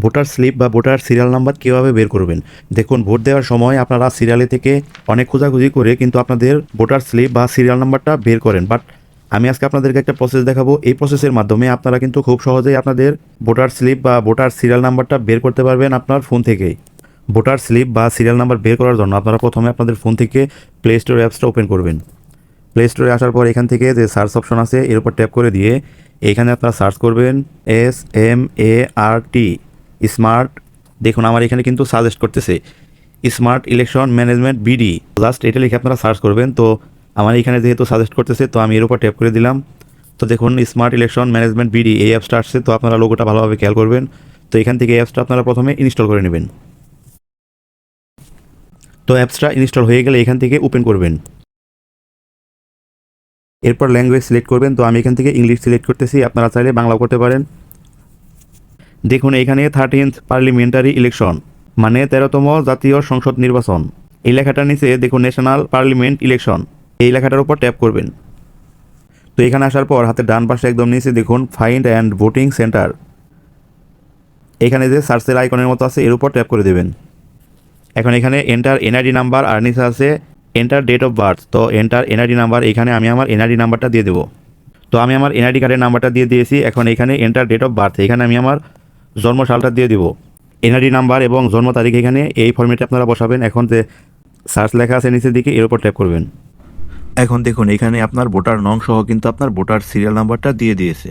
Voter slip বা voter serial number কীভাবে বের করবেন। দেখুন, ভোট দেওয়ার সময় আপনারা সিরিয়ালে থেকে অনেক খোঁজাখুঁজি করে কিন্তু আপনাদের ভোটার স্লিপ বা সিরিয়াল নাম্বারটা বের করেন, বাট আমি আজকে আপনাদেরকে একটা প্রসেস দেখাবো। এই প্রসেসের মাধ্যমে আপনারা কিন্তু খুব সহজেই আপনাদের ভোটার স্লিপ বা ভোটার সিরিয়াল নাম্বারটা বের করতে পারবেন আপনার ফোন থেকেই। ভোটার স্লিপ বা সিরিয়াল নাম্বার বের করার জন্য আপনারা প্রথমে আপনাদের ফোন থেকে প্লে স্টোর অ্যাপসটা ওপেন করবেন। প্লে স্টোরে আসার পর এখান থেকে যে সার্চ অপশন আছে এর উপর ট্যাপ করে দিয়ে এইখানে আপনারা সার্চ করবেন SMART স্মার্ট। দেখুন, আমার এখানে কিন্তু সাজেস্ট করতেছে smart election management BD। Just এটা লিখে আপনারা সার্চ করবেন। তো আমার এখানে যেহেতু সাজেস্ট করতেছে তো আমি এর উপর ট্যাপ করে দিলাম। তো দেখুন, স্মার্ট ইলেকশন ম্যানেজমেন্ট BD এই অ্যাপসটা আসছে। তো আপনারা লোগোটা ভালোভাবে খেয়াল করবেন। তো এখান থেকে এই অ্যাপসটা আপনারা প্রথমে ইনস্টল করে নেবেন। তো অ্যাপসটা ইনস্টল হয়ে গেলে এখান থেকে ওপেন করবেন। এরপর ল্যাঙ্গুয়েজ সিলেক্ট করবেন। তো আমি এখান থেকে ইংলিশ সিলেক্ট করতেছি, আপনারা চাইলে বাংলাও করতে পারেন। দেখুন, এখানে 13th পার্লিমেন্টারি ইলেকশন মানে 13তম জাতীয় সংসদ নির্বাচন, এই লেখাটার নিচে দেখুন ন্যাশনাল পার্লিমেন্ট ইলেকশন, এই লেখাটার উপর ট্যাপ করবেন। তো এখানে আসার পর হাতের ডান পাশে একদম নিচে দেখুন ফাইন্ড অ্যান্ড ভোটিং সেন্টার, এখানে যে সার্চের আইকনের মতো আছে এর উপর ট্যাপ করে দেবেন। এখন এখানে এন্টার NID নাম্বার আর নিচে আছে এন্টার ডেট অফ বার্থ। তো এন্টার NID নাম্বার, এখানে আমি আমার NID নাম্বারটা দিয়ে দেবো। তো আমি আমার NID কার্ডের নাম্বারটা দিয়ে দিয়েছি। এখন এখানে এন্টার ডেট অফ বার্থ, এখানে আমি আমার জন্ম সালটা দিয়ে দিব। NID নাম্বার এবং জন্ম তারিখ এখানে এই ফর্মেটে আপনারা বসাবেন। এখন যে সার্চ লেখা আছে নিচের দিকে এর উপর ট্যাপ করবেন। এখন দেখুন, এখানে আপনার ভোটার নং সহ কিন্তু আপনার ভোটার সিরিয়াল নাম্বারটা দিয়ে দিয়েছে।